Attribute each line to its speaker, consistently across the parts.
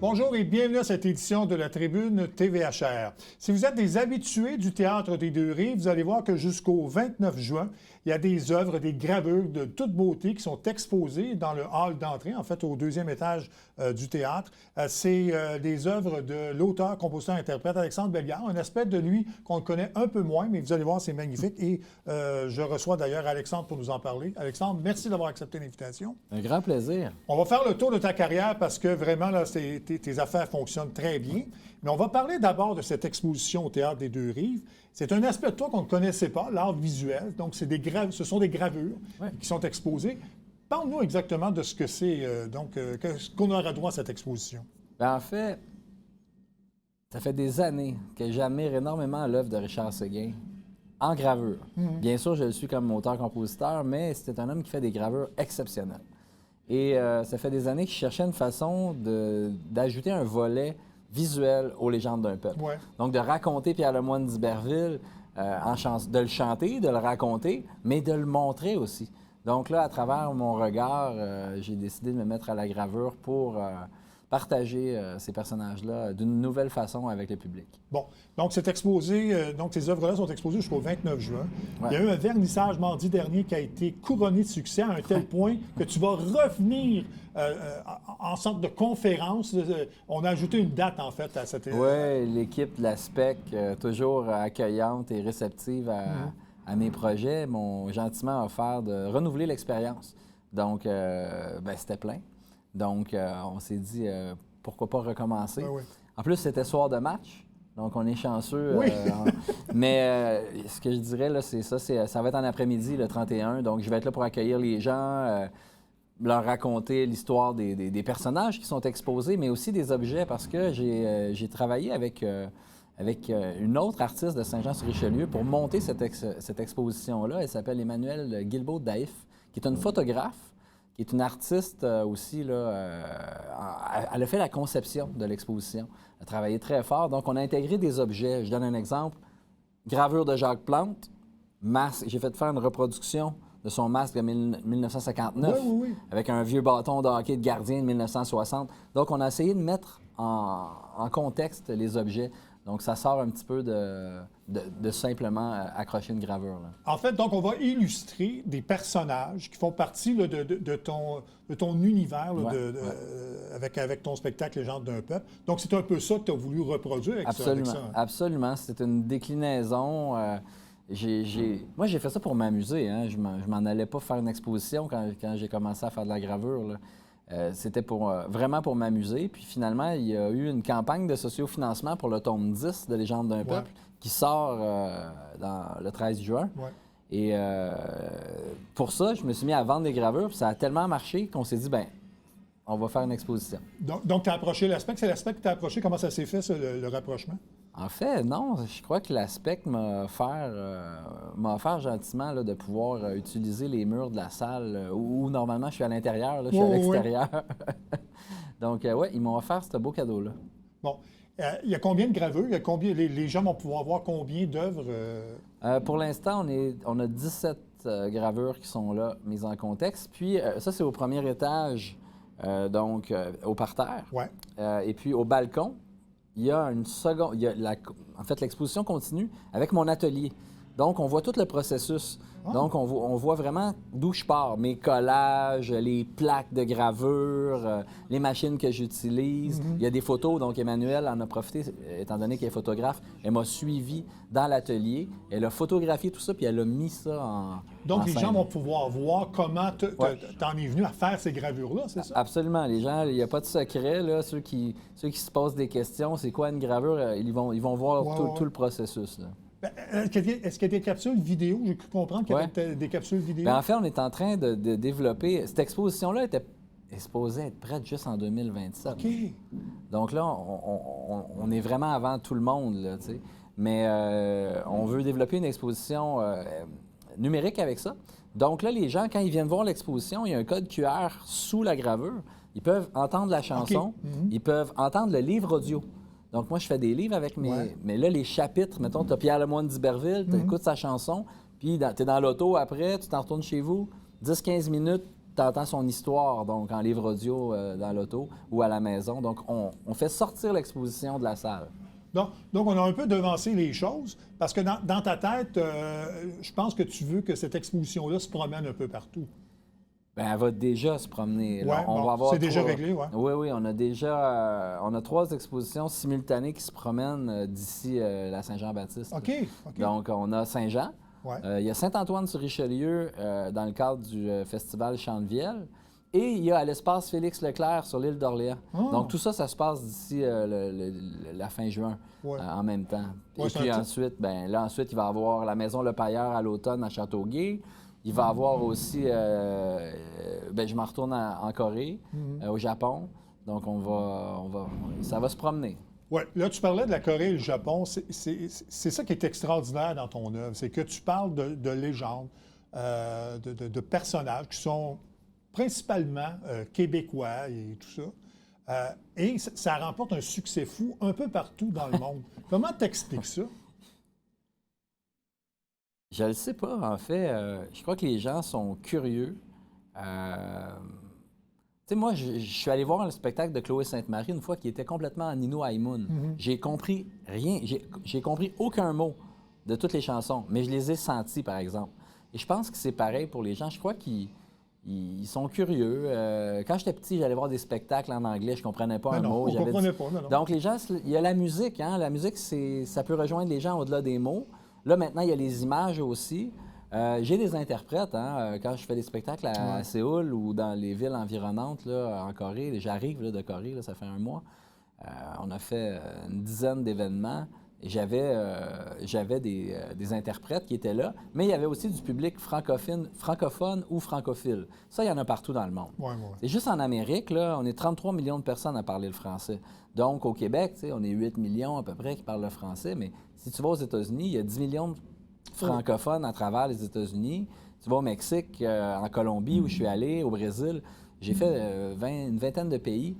Speaker 1: Bonjour et bienvenue à cette édition de la Tribune TVHR. Si vous êtes des habitués du Théâtre des Deux-Rives, vous allez voir que jusqu'au 29 juin, il y a des œuvres, des gravures de toute beauté qui sont exposées dans le hall d'entrée, en fait au deuxième étage du théâtre. C'est des œuvres de l'auteur, compositeur, interprète Alexandre Bellegarde, un aspect de lui qu'on connaît un peu moins, mais vous allez voir, c'est magnifique. Et je reçois d'ailleurs Alexandre pour nous en parler. Alexandre, merci d'avoir accepté l'invitation.
Speaker 2: Un grand plaisir.
Speaker 1: On va faire le tour de ta carrière parce que vraiment, là, tes affaires fonctionnent très bien. Mais on va parler d'abord de cette exposition au Théâtre des Deux-Rives. C'est un aspect de toi qu'on ne connaissait pas, l'art visuel. Donc, ce sont des gravures qui sont exposées. Parle-nous exactement de ce que c'est, ce qu'on aura droit à cette exposition.
Speaker 2: Bien, en fait, ça fait des années que j'admire énormément l'œuvre de Richard Séguin en gravure. Bien sûr, je le suis comme auteur-compositeur, mais c'est un homme qui fait des gravures exceptionnelles. Et ça fait des années que je cherchais une façon d'ajouter un volet visuel aux légendes d'un peuple.
Speaker 1: Ouais.
Speaker 2: Donc, de raconter Pierre Lemoine d'Iberville, de le chanter, de le raconter, mais de le montrer aussi. Donc là, à travers mon regard, j'ai décidé de me mettre à la gravure pour partager ces personnages-là d'une nouvelle façon avec le public.
Speaker 1: Bon, donc c'est exposé, donc ces œuvres-là sont exposées jusqu'au 29 juin.
Speaker 2: Ouais.
Speaker 1: Il y a eu un vernissage mardi dernier qui a été couronné de succès à un tel point que tu vas revenir en sorte de conférence. On a ajouté une date, en fait, à cette...
Speaker 2: Oui, l'équipe de la SPEC, toujours accueillante et réceptive à mes projets, m'ont gentiment offert de renouveler l'expérience. Donc, c'était plein. Donc, on s'est dit, pourquoi pas recommencer.
Speaker 1: Oui.
Speaker 2: En plus, c'était soir de match, donc on est chanceux.
Speaker 1: Oui.
Speaker 2: Mais ce que je dirais, là, c'est ça, ça va être en après-midi, le 31. Donc, je vais être là pour accueillir les gens, leur raconter l'histoire des personnages qui sont exposés, mais aussi des objets, parce que j'ai travaillé avec une autre artiste de Saint-Jean-sur-Richelieu pour monter cette exposition-là. Elle s'appelle Emmanuelle Guilbeault-Daïf, qui est une photographe, qui est une artiste aussi. Elle a fait la conception de l'exposition. Elle a travaillé très fort. Donc, on a intégré des objets. Je donne un exemple. Gravure de Jacques Plante, masque. J'ai fait faire une reproduction de son masque de 1959 avec un vieux bâton de hockey de gardien de 1960. Donc, on a essayé de mettre en contexte les objets. Donc, ça sort un petit peu de simplement accrocher une gravure. Là.
Speaker 1: En fait, donc, on va illustrer des personnages qui font partie là, de ton univers là, avec ton spectacle Légende d'un peuple. Donc, c'est un peu ça que tu as voulu reproduire avec ça.
Speaker 2: Absolument. C'est une déclinaison. Moi, j'ai fait ça pour m'amuser. Hein. Je m'en allais pas faire une exposition quand j'ai commencé à faire de la gravure. Là. C'était vraiment pour m'amuser. Puis finalement, il y a eu une campagne de sociofinancement pour le tome 10 de Légende d'un peuple qui sort le 13 juin. Ouais. Et pour ça, je me suis mis à vendre des gravures. Puis ça a tellement marché qu'on s'est dit, on va faire une exposition.
Speaker 1: Donc tu as approché l'ASPEC. C'est l'ASPEC que tu as approché. Comment ça s'est fait, ça, le rapprochement?
Speaker 2: En fait, non. Je crois que l'ASPEC m'a offert gentiment là, de pouvoir utiliser les murs de la salle où normalement je suis à l'intérieur, là, je suis à l'extérieur. Donc, ils m'ont offert ce beau cadeau-là.
Speaker 1: Bon. Il y a combien de gravures? Les gens vont pouvoir voir combien d'œuvres?
Speaker 2: Pour l'instant, on a 17 gravures qui sont là, mises en contexte. Puis, ça, c'est au premier étage, donc au parterre.
Speaker 1: Ouais.
Speaker 2: Et puis, au balcon, il y a une seconde. En fait, l'exposition continue avec mon atelier. Donc, on voit tout le processus. Ah. Donc, on voit vraiment d'où je pars. Mes collages, les plaques de gravure, les machines que j'utilise. Il y a des photos. Donc, Emmanuelle en a profité, étant donné qu'elle est photographe. Elle m'a suivi dans l'atelier. Elle a photographié tout ça, puis elle a mis ça en
Speaker 1: Donc, les
Speaker 2: scène.
Speaker 1: gens vont pouvoir voir comment t'en es venu à faire ces gravures-là, c'est ça?
Speaker 2: Absolument. Les gens, il n'y a pas de secret. Là. Ceux qui se posent des questions, c'est quoi une gravure? Ils vont voir tout le processus. Là.
Speaker 1: Est-ce qu'il y a des capsules vidéo? J'ai cru comprendre qu'il y avait des capsules vidéo.
Speaker 2: En fait, on est en train de développer... Cette exposition-là est supposée être prête juste en 2027.
Speaker 1: OK.
Speaker 2: Donc là, on est vraiment avant tout le monde, là, tu sais. Mais on veut développer une exposition numérique avec ça. Donc là, les gens, quand ils viennent voir l'exposition, il y a un code QR sous la gravure. Ils peuvent entendre la chanson. Okay. Ils peuvent entendre le livre audio. Donc, moi, je fais des livres avec mes... Ouais. Mais là, les chapitres, mettons, tu as Pierre Lemoine d'Iberville, tu écoutes sa chanson, puis tu es dans l'auto après, tu t'en retournes chez vous, 10-15 minutes, tu entends son histoire, donc en livre audio dans l'auto ou à la maison. Donc, on fait sortir l'exposition de la salle.
Speaker 1: Donc, on a un peu devancé les choses, parce que dans ta tête, je pense que tu veux que cette exposition-là se promène un peu partout.
Speaker 2: Bien, elle va déjà se promener.
Speaker 1: Oui, c'est déjà réglé, oui.
Speaker 2: Oui, on a déjà on a 3 expositions simultanées qui se promènent d'ici la Saint-Jean-Baptiste.
Speaker 1: OK.
Speaker 2: Donc, on a Saint-Jean.
Speaker 1: Ouais.
Speaker 2: Il y a Saint-Antoine-sur-Richelieu dans le cadre du festival Chant-de-Vielle. Et il y a à l'espace Félix Leclerc sur l'île d'Orléans. Donc, tout ça, ça se passe d'ici la fin juin en même temps. Et puis ensuite, ensuite, il va y avoir la Maison Le Pailleur à l'automne à Châteauguay. Il va y avoir aussi, je m'en retourne en Corée, au Japon. Donc, ça va se promener.
Speaker 1: Oui, là, tu parlais de la Corée et le Japon. C'est ça qui est extraordinaire dans ton œuvre. C'est que tu parles de légendes, de personnages qui sont principalement québécois et tout ça. Et ça remporte un succès fou un peu partout dans le monde. Comment t'expliques ça?
Speaker 2: Je ne sais pas, en fait. Je crois que les gens sont curieux. Tu sais, moi, je suis allé voir le spectacle de Chloé Sainte-Marie une fois qui était complètement en Nino Haimoun. J'ai compris rien. J'ai compris aucun mot de toutes les chansons, mais je les ai senties, par exemple. Et je pense que c'est pareil pour les gens. Je crois qu'ils sont curieux. Quand j'étais petit, j'allais voir des spectacles en anglais, je ne comprenais pas un mot.
Speaker 1: On comprenait pas, non.
Speaker 2: Donc, les gens, il y a la musique. Hein? La musique, ça peut rejoindre les gens au-delà des mots. Là, maintenant, il y a les images aussi. J'ai des interprètes. Hein? Quand je fais des spectacles à Séoul ou dans les villes environnantes, là, en Corée, j'arrive de Corée, là, ça fait un mois. On a fait une dizaine d'événements. Et j'avais des interprètes qui étaient là, mais il y avait aussi du public francophone ou francophile. Ça, il y en a partout dans le monde. Et juste en Amérique, là, on est 33 millions de personnes à parler le français. Donc, au Québec, on est 8 millions à peu près qui parlent le français, mais si tu vas aux États-Unis, il y a 10 millions de francophones à travers les États-Unis. Tu vas au Mexique, en Colombie, où je suis allé, au Brésil. J'ai fait une vingtaine de pays.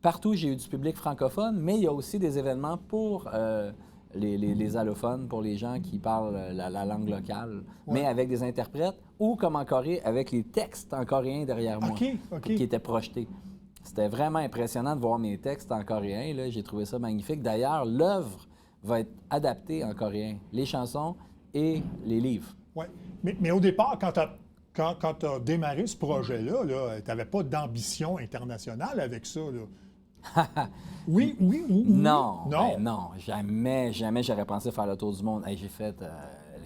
Speaker 2: Partout, j'ai eu du public francophone, mais il y a aussi des événements pour les allophones, pour les gens qui parlent la langue locale, mais avec des interprètes, ou comme en Corée, avec les textes en coréen derrière moi, qui étaient projetés. C'était vraiment impressionnant de voir mes textes en coréen. Là. J'ai trouvé ça magnifique. D'ailleurs, l'œuvre va être adaptée en coréen, les chansons et les livres.
Speaker 1: Oui, mais au départ, quand tu as démarré ce projet-là, tu n'avais pas d'ambition internationale avec ça, là. Oui.
Speaker 2: Non, jamais j'aurais pensé faire le tour du monde. Hey, j'étais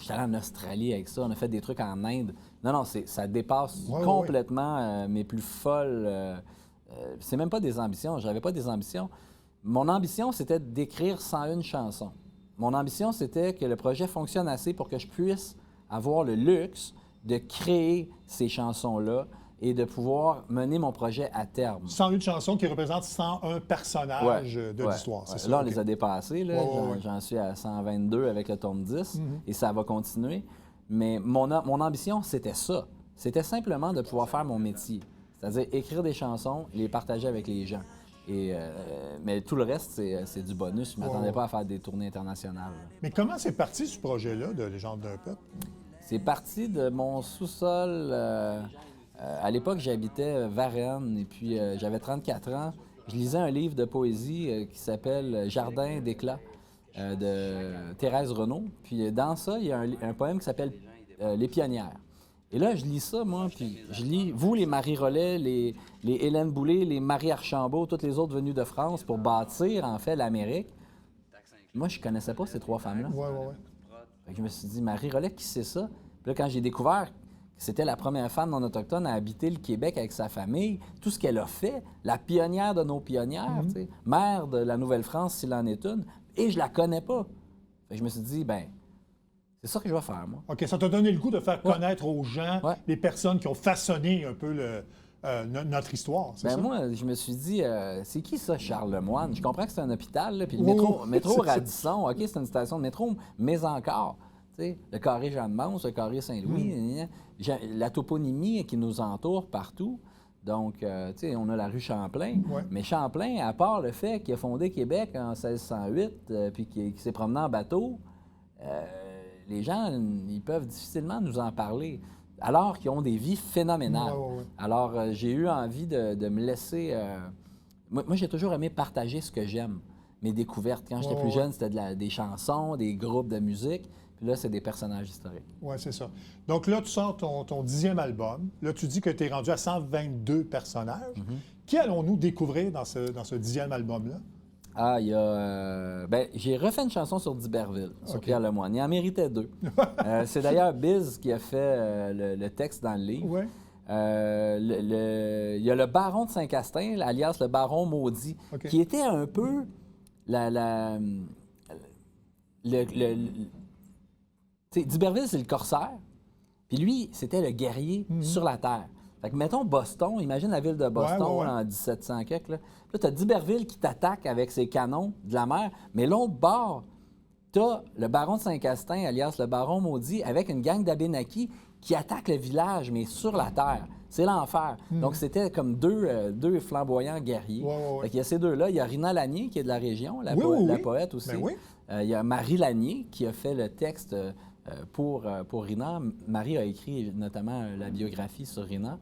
Speaker 2: allé en Australie avec ça, on a fait des trucs en Inde. Non, ça dépasse complètement mes plus folles. C'est même pas des ambitions, j'avais pas des ambitions. Mon ambition, c'était d'écrire 101 chansons. Mon ambition, c'était que le projet fonctionne assez pour que je puisse avoir le luxe de créer ces chansons-là et de pouvoir mener mon projet à terme.
Speaker 1: 101 chansons qui représentent 101 personnages de l'histoire, c'est ça?
Speaker 2: Là, on les a dépassés. J'en suis à 122 avec le tome 10 et ça va continuer. Mais mon ambition, c'était ça. C'était simplement de pouvoir faire mon métier. C'est-à-dire écrire des chansons et les partager avec les gens. Mais tout le reste, c'est du bonus. Je ne m'attendais pas à faire des tournées internationales.
Speaker 1: Mais comment c'est parti ce projet-là de Légende d'un peuple?
Speaker 2: C'est parti de mon sous-sol. À l'époque, j'habitais Varennes et puis j'avais 34 ans. Je lisais un livre de poésie qui s'appelle Jardin d'éclat de Thérèse Renaud. Puis dans ça, il y a un poème qui s'appelle Les pionnières. Et là, je lis ça, moi, puis je lis, vous, les Marie Rollet, les Hélène Boulay, les Marie Archambault, toutes les autres venues de France pour bâtir, en fait, l'Amérique. Moi, je connaissais pas ces 3 femmes-là. Fait que je me suis dit, Marie Rollet, qui c'est ça? Puis là, quand j'ai découvert que c'était la première femme non autochtone à habiter le Québec avec sa famille, tout ce qu'elle a fait, la pionnière de nos pionnières, tu sais, mère de la Nouvelle-France, s'il en est une, et je la connais pas. Fait que je me suis dit, c'est ça que je vais faire, moi.
Speaker 1: OK, ça t'a donné le goût de faire connaître aux gens les personnes qui ont façonné un peu notre histoire, c'est ça?
Speaker 2: Moi, je me suis dit, c'est qui ça, Charles Lemoine? Je comprends que c'est un hôpital, là, puis le métro Radisson, OK, c'est une station de métro, mais encore, tu sais, le carré Jeanne-Mance, le carré Saint-Louis, la toponymie qui nous entoure partout. Donc, tu sais, on a la rue Champlain, mais Champlain, à part le fait qu'il a fondé Québec en 1608, puis qu'il s'est promené en bateau, les gens, ils peuvent difficilement nous en parler. alors qu'ils ont des vies phénoménales.
Speaker 1: Ouais.
Speaker 2: Alors, j'ai eu envie de me laisser... Moi, j'ai toujours aimé partager ce que j'aime, mes découvertes. Quand j'étais plus jeune, c'était des chansons, des groupes de musique. Puis là, c'est des personnages historiques.
Speaker 1: Oui, c'est ça. Donc là, tu sors ton 10e album. Là, tu dis que tu es rendu à 122 personnages. Qui allons-nous découvrir dans ce 10e album-là?
Speaker 2: Ah, il y a... j'ai refait une chanson sur d'Iberville, sur Pierre Lemoine. Il en méritait 2. C'est d'ailleurs Biz qui a fait le texte dans le livre.
Speaker 1: Ouais.
Speaker 2: Il y a le baron de Saint-Castin, alias le baron maudit, qui était un peu d'Iberville, c'est le corsaire, puis lui, c'était le guerrier sur la terre. Fait que, mettons Boston, imagine la ville de Boston en 1700 quelque. Là, tu as d'Iberville qui t'attaque avec ses canons de la mer, mais l'autre bord, tu as le baron de Saint-Castin, alias le baron maudit, avec une gang d'Abénakis qui attaque le village, mais sur la terre. C'est l'enfer. Donc, c'était comme deux flamboyants guerriers. Fait qu'il y a ces deux-là. Il y a Rina Lanier, qui est de la région, la poète aussi. Il y a Marie Lanier, qui a fait le texte pour Rina. Marie a écrit notamment la biographie sur Rina.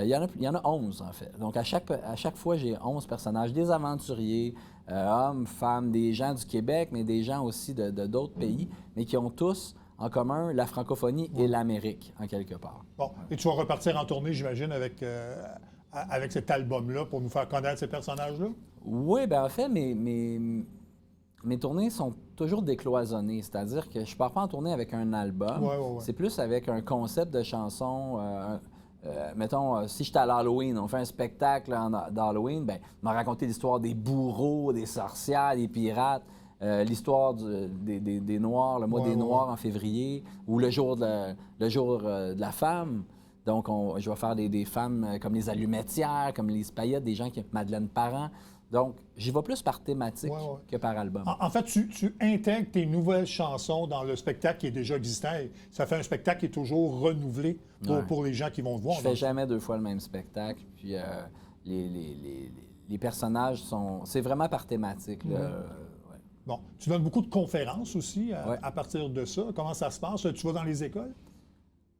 Speaker 2: Il y en a 11, en fait. Donc, à chaque fois, j'ai 11 personnages. Des aventuriers, hommes, femmes, des gens du Québec, mais des gens aussi de d'autres pays, mais qui ont tous en commun la francophonie et l'Amérique, en quelque part.
Speaker 1: Bon, et tu vas repartir en tournée, j'imagine, avec cet album-là pour nous faire connaître ces personnages-là?
Speaker 2: Oui, bien en fait, mes tournées sont toujours décloisonnées, c'est-à-dire que je ne pars pas en tournée avec un album, c'est plus avec un concept de chanson. Mettons, si j'étais à l'Halloween, on fait un spectacle d'Halloween, bien, on m'a raconté l'histoire des bourreaux, des sorcières, des pirates. L'histoire des Noirs, le mois des Noirs en février, ou le jour de la femme. Donc, je vais faire des femmes comme les Allumettières, comme les Paillettes, des gens qui Madeleine Parent. Donc, j'y vais plus par thématique que par album.
Speaker 1: En fait, tu intègres tes nouvelles chansons dans le spectacle qui est déjà existant. Et ça fait un spectacle qui est toujours renouvelé pour les gens qui vont te voir.
Speaker 2: Je fais jamais 2 fois le même spectacle. Puis, les personnages sont... C'est vraiment par thématique, là.
Speaker 1: Bon, tu donnes beaucoup de conférences aussi à partir de ça. Comment ça se passe? Tu vas dans les écoles?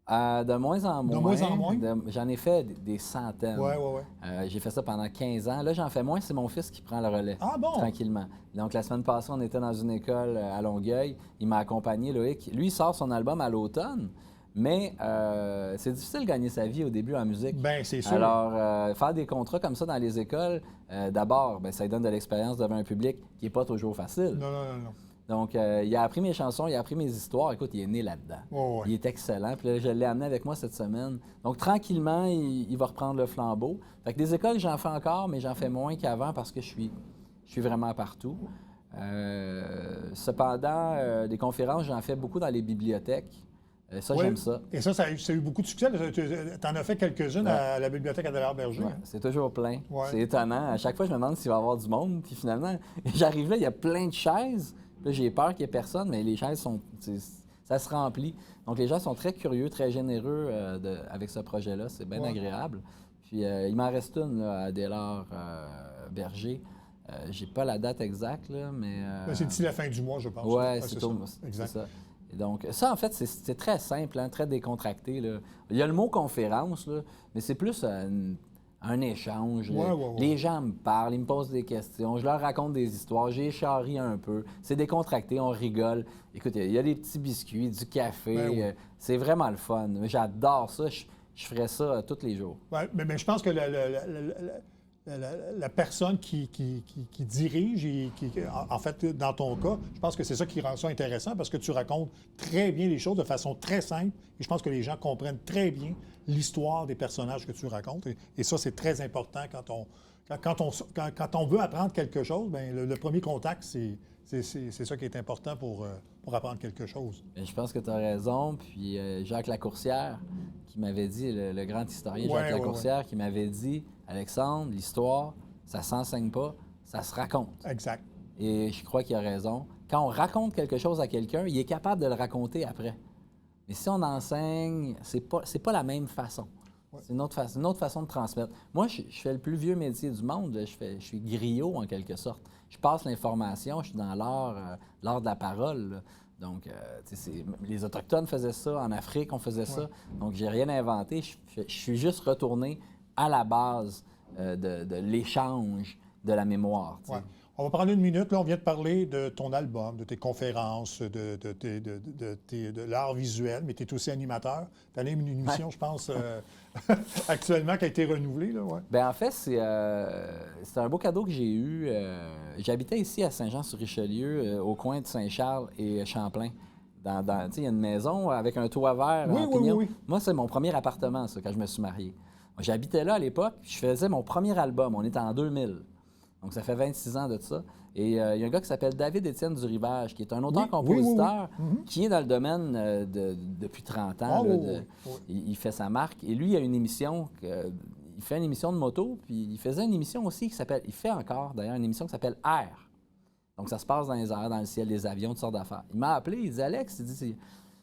Speaker 2: De moins en moins.
Speaker 1: De moins en moins?
Speaker 2: J'en ai fait des centaines.
Speaker 1: Oui.
Speaker 2: J'ai fait ça pendant 15 ans. Là, j'en fais moins. C'est mon fils qui prend le relais.
Speaker 1: Ah bon?
Speaker 2: Tranquillement. Donc, la semaine passée, on était dans une école à Longueuil. Il m'a accompagné, Loïc. Lui, il sort son album à l'automne. Mais c'est difficile de gagner sa vie au début en musique.
Speaker 1: Bien, c'est sûr.
Speaker 2: Alors, faire des contrats comme ça dans les écoles, d'abord, ça lui donne de l'expérience devant un public qui n'est pas toujours facile.
Speaker 1: Non.
Speaker 2: Donc, il a appris mes chansons, il a appris mes histoires. Écoute, il est né là-dedans. Il est excellent. Puis là, je l'ai amené avec moi cette semaine. Donc, tranquillement, il va reprendre le flambeau. Fait que des écoles, j'en fais encore, mais j'en fais moins qu'avant parce que je suis vraiment partout. Cependant, des conférences, j'en fais beaucoup dans les bibliothèques. Ça, j'aime ça.
Speaker 1: Et ça a eu beaucoup de succès. Tu en as fait quelques-unes à la bibliothèque Adelaire-Berger.
Speaker 2: C'est toujours plein. C'est étonnant. À chaque fois, je me demande s'il va y avoir du monde. Puis finalement, j'arrive là, il y a plein de chaises. Là, j'ai peur qu'il n'y ait personne, mais les chaises ça se remplit. Donc, les gens sont très curieux, très généreux avec ce projet-là. C'est bien agréable. Puis, il m'en reste une là, à Adelaire-Berger. J'ai pas la date exacte, là, mais...
Speaker 1: C'est d'ici la fin du mois, je pense.
Speaker 2: Oui, c'est ça. Et donc, ça, en fait, c'est très simple, hein, très décontracté. Là. Il y a le mot conférence, là, mais c'est plus un échange. Les gens me parlent, ils me posent des questions, je leur raconte des histoires, j'ai charrie un peu. C'est décontracté, on rigole. Écoute, il y a des petits biscuits, du café. C'est vraiment le fun. J'adore ça. Je ferais ça tous les jours.
Speaker 1: Ouais, mais je pense que la personne qui dirige, en fait, dans ton cas, je pense que c'est ça qui rend ça intéressant parce que tu racontes très bien les choses de façon très simple et je pense que les gens comprennent très bien l'histoire des personnages que tu racontes. Et ça, c'est très important quand on veut apprendre quelque chose, bien, le premier contact, c'est ça qui est important pour apprendre quelque chose.
Speaker 2: Bien, je pense que tu as raison. Puis Jacques Lacourcière, qui m'avait dit, le grand historien Jacques Lacourcière, qui m'avait dit, Alexandre, l'histoire, ça ne s'enseigne pas, ça se raconte.
Speaker 1: Exact.
Speaker 2: Et je crois qu'il a raison. Quand on raconte quelque chose à quelqu'un, il est capable de le raconter après. Mais si on enseigne, c'est pas la même façon. C'est une autre façon de transmettre. Moi, je fais le plus vieux métier du monde. Je suis griot, en quelque sorte. Je passe l'information, je suis dans l'art de la parole. Là. Donc, les Autochtones faisaient ça, en Afrique, on faisait ça. Donc, j'ai rien inventé. Je suis juste retourné à la base de l'échange de la mémoire.
Speaker 1: Ouais. On va prendre une minute. Là, on vient de parler de ton album, de tes conférences, de l'art visuel, mais tu es aussi animateur. Tu as une émission, je pense, actuellement, qui a été renouvelée. Là, ouais.
Speaker 2: Bien, en fait, c'est un beau cadeau que j'ai eu. J'habitais ici à Saint-Jean-sur-Richelieu, au coin de Saint-Charles et Champlain. Il y a une maison avec un toit vert en pignon.
Speaker 1: Oui.
Speaker 2: Moi, c'est mon premier appartement, ça, quand je me suis marié. J'habitais là à l'époque, je faisais mon premier album. On était en 2000. Donc, ça fait 26 ans de ça. Et il y a un gars qui s'appelle David-Étienne Durivage, qui est un auteur-compositeur qui est dans le domaine depuis 30 ans. Il fait sa marque. Et lui, il a une émission, il fait une émission de moto, puis il faisait une émission aussi qui s'appelle, il fait encore d'ailleurs, une émission qui s'appelle Air. Donc, ça se passe dans les airs, dans le ciel, des avions, toutes sortes d'affaires. Il m'a appelé, il dit, Alex,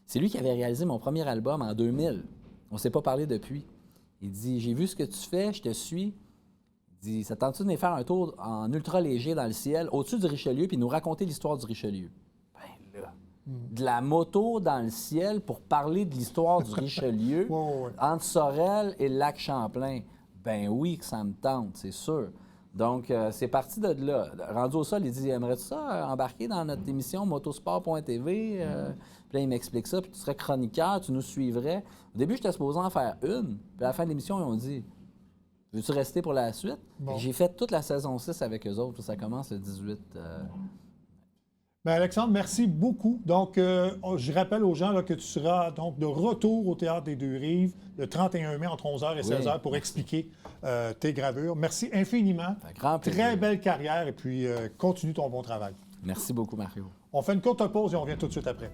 Speaker 2: c'est lui qui avait réalisé mon premier album en 2000. On ne s'est pas parlé depuis. Il dit, j'ai vu ce que tu fais, je te suis. Il dit, ça te tente-tu de venir faire un tour en ultra léger dans le ciel, au-dessus du Richelieu, puis nous raconter l'histoire du Richelieu? Ben là, de la moto dans le ciel pour parler de l'histoire du Richelieu entre Sorel et le lac Champlain. Ben oui que ça me tente, c'est sûr. Donc, c'est parti de là. Rendu au sol, il dit, aimerais-tu ça embarquer dans notre émission motosport.tv? Puis là, il m'explique ça, puis tu serais chroniqueur, tu nous suivrais. Au début, j'étais supposé en faire une, puis à la fin de l'émission, ils ont dit, veux-tu rester pour la suite? Bon. J'ai fait toute la saison 6 avec eux autres. Ça commence le 18.
Speaker 1: Bien, Alexandre, merci beaucoup. Donc, je rappelle aux gens là, que tu seras donc de retour au Théâtre des Deux-Rives le 31 mai entre 11h et 16h pour expliquer tes gravures. Merci infiniment.
Speaker 2: Grand plaisir.
Speaker 1: Très belle carrière et puis continue ton bon travail.
Speaker 2: Merci beaucoup, Mario.
Speaker 1: On fait une courte pause et on revient tout de suite après.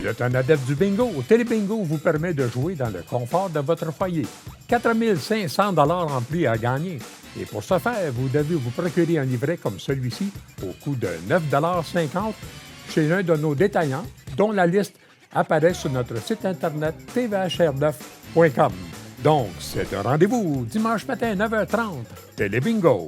Speaker 3: Le temps adepte du bingo, Télébingo vous permet de jouer dans le confort de votre foyer. 4 500 $ en prix à gagner. Et pour ce faire, vous devez vous procurer un livret comme celui-ci au coût de 9,50 $ chez l'un de nos détaillants, dont la liste apparaît sur notre site internet tvhr9.com. Donc, c'est un rendez-vous dimanche matin 9h30. Télébingo.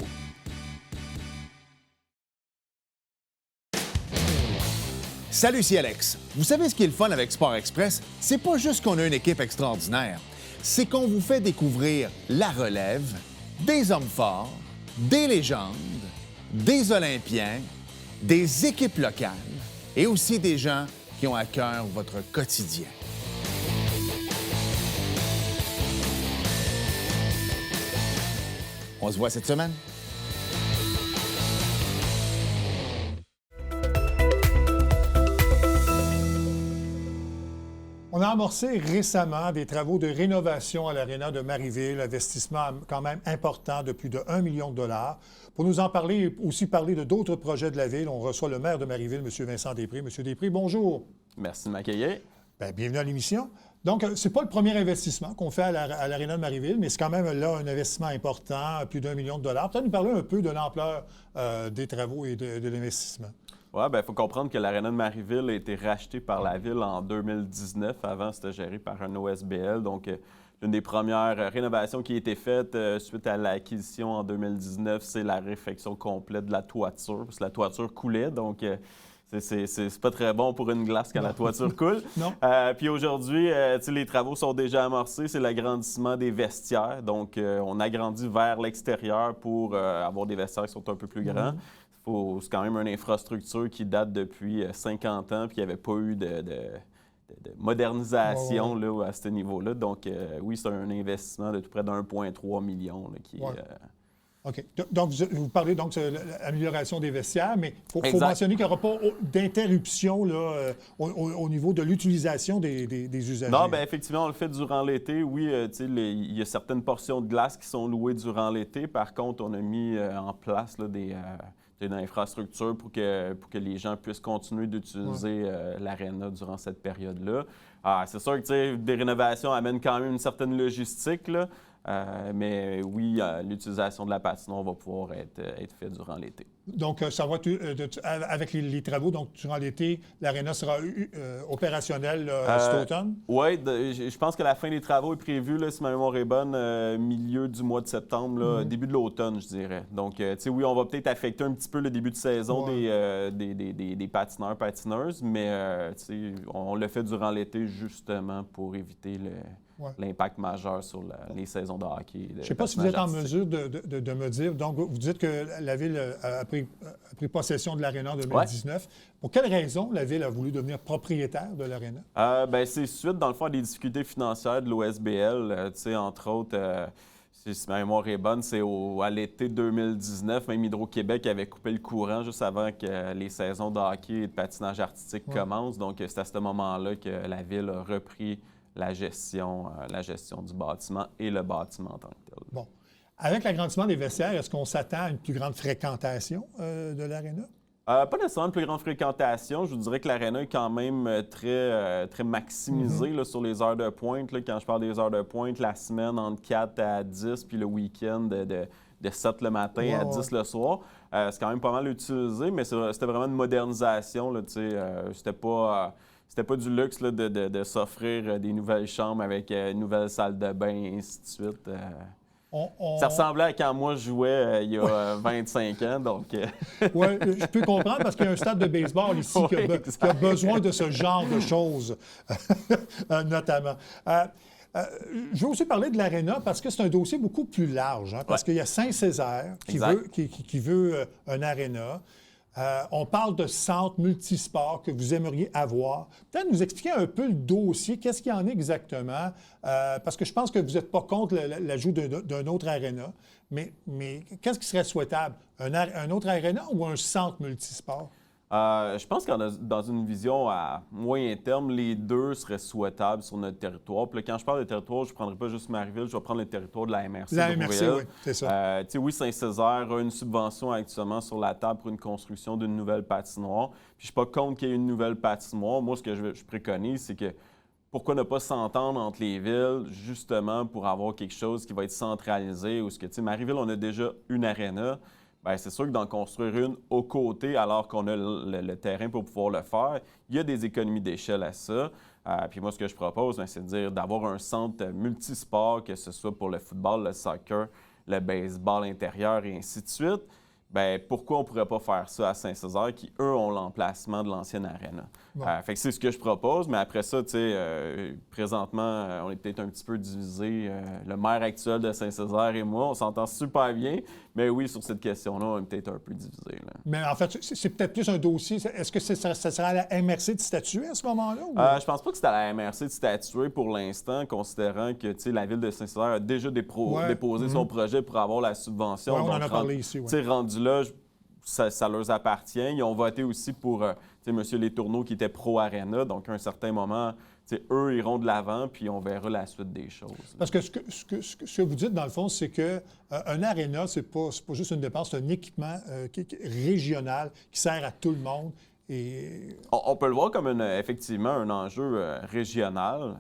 Speaker 4: Salut, c'est Alex. Vous savez ce qui est le fun avec Sport Express? C'est pas juste qu'on a une équipe extraordinaire. C'est qu'on vous fait découvrir la relève, des hommes forts, des légendes, des Olympiens, des équipes locales et aussi des gens qui ont à cœur votre quotidien. On se voit cette semaine.
Speaker 1: On a amorcé récemment des travaux de rénovation à l'Aréna de Marieville, investissement quand même important de plus de 1 million de dollars. Pour nous en parler et aussi parler de d'autres projets de la ville, on reçoit le maire de Marieville, M. Vincent Després. M. Després, bonjour.
Speaker 5: Merci de m'accueillir.
Speaker 1: Bien, bienvenue à l'émission. Donc, ce n'est pas le premier investissement qu'on fait à l'Aréna de Marieville, mais c'est quand même là un investissement important, plus d'1 million de dollars. Peut-être nous parler un peu de l'ampleur des travaux et de l'investissement.
Speaker 5: Oui, bien, il faut comprendre que l'Aréna de Marieville a été rachetée par la Ville en 2019. Avant, c'était géré par un OSBL. Donc, l'une des premières rénovations qui a été faite suite à l'acquisition en 2019, c'est la réfection complète de la toiture, parce que la toiture coulait. Donc, c'est pas très bon pour une glace quand la toiture coule.
Speaker 1: Non.
Speaker 5: Puis aujourd'hui, les travaux sont déjà amorcés. C'est l'agrandissement des vestiaires. Donc, on agrandit vers l'extérieur pour avoir des vestiaires qui sont un peu plus grands. C'est quand même une infrastructure qui date depuis 50 ans, puis il n'y avait pas eu de modernisation là, à ce niveau-là. Donc, oui, c'est un investissement de tout près d'1,3 million là, qui
Speaker 1: OK. Donc, vous parlez donc de l'amélioration des vestiaires, mais il faut mentionner qu'il n'y aura pas d'interruption là, au niveau de l'utilisation des usagers.
Speaker 5: Non, bien, effectivement, on le fait durant l'été. Oui, il y a certaines portions de glace qui sont louées durant l'été. Par contre, on a mis en place là, une infrastructure pour que les gens puissent continuer d'utiliser l'aréna durant cette période-là. C'est sûr que des rénovations amènent quand même une certaine logistique, là. Mais oui, l'utilisation de la patinoire va pouvoir être faite durant l'été.
Speaker 1: Donc, ça va avec les travaux, donc durant l'été, l'aréna sera opérationnelle cet automne?
Speaker 5: Oui, je pense que la fin des travaux est prévue, là, si ma mémoire est bonne, milieu du mois de septembre, là, début de l'automne, je dirais. Donc, tu sais, oui, on va peut-être affecter un petit peu le début de saison des patineurs, patineuses, mais tu sais, on le fait durant l'été justement pour éviter l'impact majeur sur les saisons de hockey.
Speaker 1: Je ne sais pas si vous êtes en mesure de me dire, donc vous dites que la Ville a pris possession de l'aréna en 2019. Ouais. Pour quelle raison la Ville a voulu devenir propriétaire de l'aréna?
Speaker 5: Ben, c'est suite, dans le fond, à des difficultés financières de l'OSBL. Tu sais, entre autres, si ma mémoire est bonne, c'est à l'été 2019, même Hydro-Québec avait coupé le courant juste avant que les saisons de hockey et de patinage artistique commencent. Donc, c'est à ce moment-là que la Ville a repris la gestion du bâtiment et le bâtiment en tant que tel.
Speaker 1: Bon. Avec l'agrandissement des vestiaires, est-ce qu'on s'attend à une plus grande fréquentation de l'aréna?
Speaker 5: Pas nécessairement une plus grande fréquentation. Je vous dirais que l'aréna est quand même très maximisée là, sur les heures de pointe. Là. Quand je parle des heures de pointe, la semaine entre 4 à 10, puis le week-end de 7 le matin à 10 le soir. C'est quand même pas mal utilisé, mais c'était vraiment une modernisation. Là, c'était pas du luxe là, de s'offrir des nouvelles chambres avec une nouvelle salle de bain et ainsi de suite. Ça ressemblait à quand moi je jouais il y a 25 ans, donc...
Speaker 1: Oui, je peux comprendre parce qu'il y a un stade de baseball ici qui a besoin de ce genre de choses, notamment. Je veux aussi parler de l'aréna parce que c'est un dossier beaucoup plus large, parce qu'il y a Saint-Césaire qui veut un aréna. On parle de centre multisport que vous aimeriez avoir. Peut-être nous expliquer un peu le dossier, qu'est-ce qu'il y en est exactement, parce que je pense que vous n'êtes pas contre l'ajout d'un autre aréna, mais qu'est-ce qui serait souhaitable? Un autre aréna ou un centre multisport?
Speaker 5: Je pense que dans une vision à moyen terme, les deux seraient souhaitables sur notre territoire. Puis là, quand je parle de territoire, je ne prendrai pas juste Marieville, je vais prendre le territoire de la MRC.
Speaker 1: La MRC, oui, c'est ça.
Speaker 5: Oui, Saint-Césaire a une subvention actuellement sur la table pour une construction d'une nouvelle patinoire. Puis je ne suis pas contre qu'il y ait une nouvelle patinoire. Moi, ce que je préconise, c'est que pourquoi ne pas s'entendre entre les villes, justement, pour avoir quelque chose qui va être centralisé, ou ce que, tu sais, Marieville, on a déjà une aréna. Bien, c'est sûr que d'en construire une aux côtés, alors qu'on a le terrain pour pouvoir le faire, il y a des économies d'échelle à ça. Puis moi, ce que je propose, c'est de dire d'avoir un centre multisport, que ce soit pour le football, le soccer, le baseball intérieur et ainsi de suite. Bien, pourquoi on ne pourrait pas faire ça à Saint-Césaire, qui, eux, ont l'emplacement de l'ancienne aréna? Bon. Fait que c'est ce que je propose, mais après ça, tu sais, présentement, on est peut-être un petit peu divisés. Le maire actuel de Saint-Césaire et moi, on s'entend super bien, mais oui, sur cette question-là, on est peut-être un peu divisés. Là.
Speaker 1: Mais en fait, c'est peut-être plus un dossier. Est-ce que ça sera à la MRC de statuer à ce moment-là? Ou...
Speaker 5: je pense pas que c'est à la MRC de statuer pour l'instant, considérant que, tu sais, la Ville de Saint-Césaire a déjà déposé son projet pour avoir la subvention.
Speaker 1: Ouais, on en a parlé ici, oui.
Speaker 5: Tu sais, rendu là, ça leur appartient. Ils ont voté aussi pour M. Letourneau qui était pro-Arena. Donc, à un certain moment, eux iront de l'avant, puis on verra la suite des choses.
Speaker 1: Parce que ce que vous dites, dans le fond, c'est qu'un aréna, c'est pas juste une dépense, c'est un équipement régional qui sert à tout le monde. Et...
Speaker 5: On peut le voir comme effectivement un enjeu régional,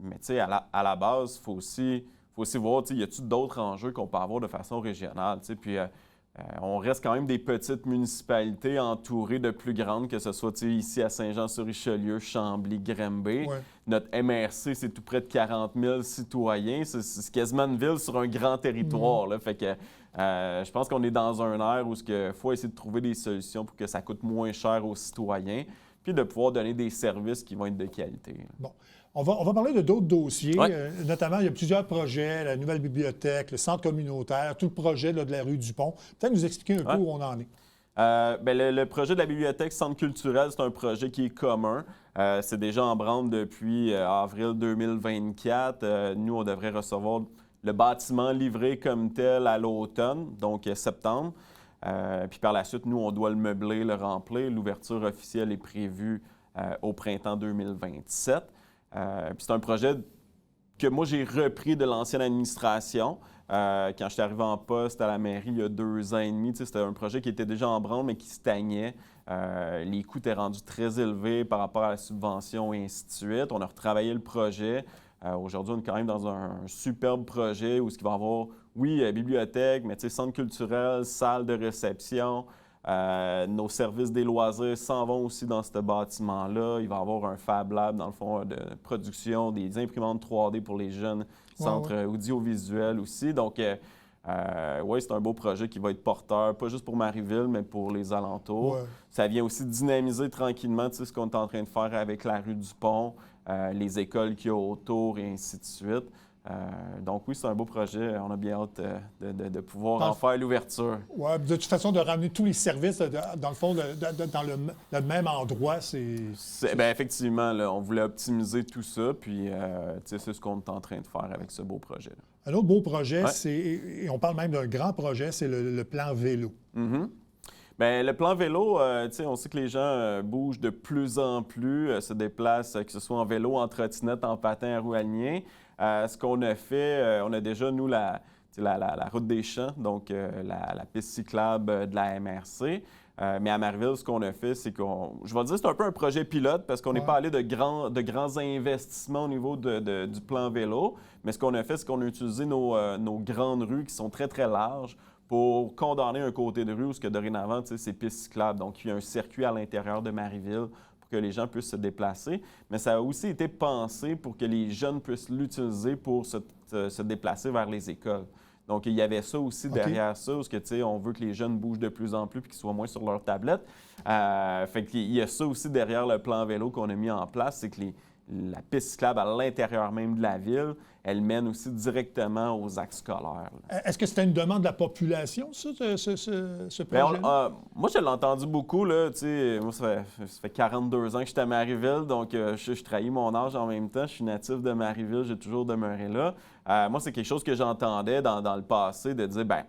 Speaker 5: mais à la base, il faut aussi voir, y a-t-il d'autres enjeux qu'on peut avoir de façon régionale? Puis on reste quand même des petites municipalités entourées de plus grandes, que ce soit ici à Saint-Jean-sur-Richelieu, Chambly, Granby. Ouais. Notre MRC, c'est tout près de 40 000 citoyens. C'est quasiment une ville sur un grand territoire. Là. Fait que je pense qu'on est dans un air où il faut essayer de trouver des solutions pour que ça coûte moins cher aux citoyens, puis de pouvoir donner des services qui vont être de qualité. Là.
Speaker 1: Bon. On va parler de d'autres dossiers. Ouais. Notamment, il y a plusieurs projets, la nouvelle bibliothèque, le centre communautaire, tout le projet là, de la rue Dupont. Peut-être nous expliquer un peu où on en est.
Speaker 5: Le projet de la bibliothèque centre culturel, c'est un projet qui est commun. C'est déjà en branle depuis avril 2024. Nous, on devrait recevoir le bâtiment livré comme tel à l'automne, donc septembre. Puis par la suite, nous, on doit le meubler, le remplir. L'ouverture officielle est prévue au printemps 2027. Puis c'est un projet que moi, j'ai repris de l'ancienne administration. Quand je suis arrivé en poste à la mairie il y a 2 ans et demi, c'était un projet qui était déjà en branle, mais qui stagnait. Les coûts étaient rendus très élevés par rapport à la subvention et ainsi de suite. On a retravaillé le projet. Aujourd'hui, on est quand même dans un superbe projet où il va y avoir, oui, bibliothèque, mais centre culturel, salle de réception. Nos services des loisirs s'en vont aussi dans ce bâtiment-là. Il va y avoir un Fab Lab, dans le fond, de production, des imprimantes 3D pour les jeunes, centres audiovisuels aussi. Donc, oui, c'est un beau projet qui va être porteur, pas juste pour Marieville, mais pour les alentours.
Speaker 1: Ouais.
Speaker 5: Ça vient aussi dynamiser tranquillement ce qu'on est en train de faire avec la rue du Pont, les écoles qu'il y a autour et ainsi de suite. Donc oui, c'est un beau projet. On a bien hâte de pouvoir en faire l'ouverture.
Speaker 1: Oui, de toute façon, de ramener tous les services, dans le fond, dans le même endroit,
Speaker 5: Bien, effectivement, là, on voulait optimiser tout ça, puis c'est ce qu'on est en train de faire avec ce beau projet.
Speaker 1: Un autre beau projet,
Speaker 5: Ouais.
Speaker 1: et on parle même d'un grand projet, c'est le plan vélo.
Speaker 5: Mm-hmm. Bien, le plan vélo, on sait que les gens bougent de plus en plus, se déplacent, que ce soit en vélo, en trottinette, en patin à roues alignées. Ce qu'on a fait, on a déjà, nous, la route des champs, donc la piste cyclable de la MRC. Mais à Marieville, ce qu'on a fait, c'est je vais dire, c'est un peu un projet pilote parce qu'on n'est pas allé de grands investissements au niveau du plan vélo. Mais ce qu'on a fait, c'est qu'on a utilisé nos grandes rues qui sont très, très larges pour condamner un côté de rue où, dorénavant, c'est piste cyclable. Donc, il y a un circuit à l'intérieur de Marieville pour que les gens puissent se déplacer. Mais ça a aussi été pensé pour que les jeunes puissent l'utiliser pour se déplacer vers les écoles. Donc, il y avait ça aussi derrière ça, où on veut que les jeunes bougent de plus en plus et qu'ils soient moins sur leur tablette. Fait qu'il y a ça aussi derrière le plan vélo qu'on a mis en place, c'est que la piste cyclable à l'intérieur même de la ville, elle mène aussi directement aux axes scolaires. Là.
Speaker 1: Est-ce que c'était une demande de la population, ça, ce
Speaker 5: Bien,
Speaker 1: projet?
Speaker 5: moi, je l'ai entendu beaucoup. Là, moi, ça fait 42 ans que je suis à Marieville, donc je trahis mon âge en même temps. Je suis natif de Marieville, j'ai toujours demeuré là. Moi, c'est quelque chose que j'entendais dans le passé, de dire, bien,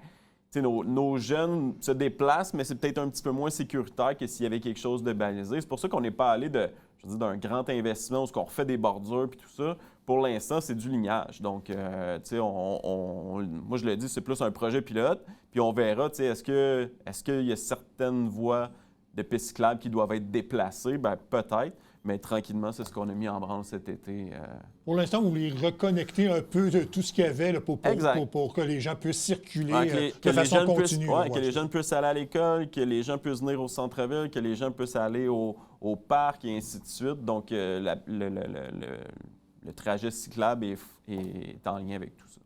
Speaker 5: nos jeunes se déplacent, mais c'est peut-être un petit peu moins sécuritaire que s'il y avait quelque chose de balisé. C'est pour ça qu'on n'est pas allé d'un grand investissement où on refait des bordures et tout ça. Pour l'instant, c'est du lignage. Donc, moi, je le dis, c'est plus un projet pilote. Puis on verra, est-ce qu'il y a certaines voies de pistes cyclables qui doivent être déplacées? Bien, peut-être. Mais tranquillement, c'est ce qu'on a mis en branle cet été.
Speaker 1: Pour l'instant, vous voulez reconnecter un peu de tout ce qu'il y avait là, pour que les gens puissent circuler de façon continue.
Speaker 5: Que les jeunes puissent aller à l'école, que les gens puissent venir au centre-ville, que les gens puissent aller au parc et ainsi de suite. Donc, le trajet cyclable est en lien avec tout ça.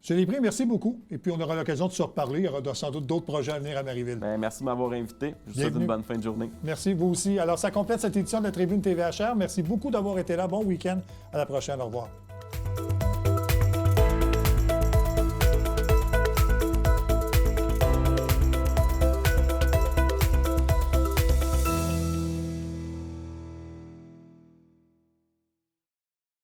Speaker 1: M. Després, merci beaucoup. Et puis, on aura l'occasion de se reparler. Il y aura sans doute d'autres projets à venir à Marieville.
Speaker 5: Bien, merci de m'avoir invité. Je vous souhaite une bonne fin de journée.
Speaker 1: Merci, vous aussi. Alors, ça complète cette édition de la Tribune TVHR. Merci beaucoup d'avoir été là. Bon week-end. À la prochaine. Au revoir.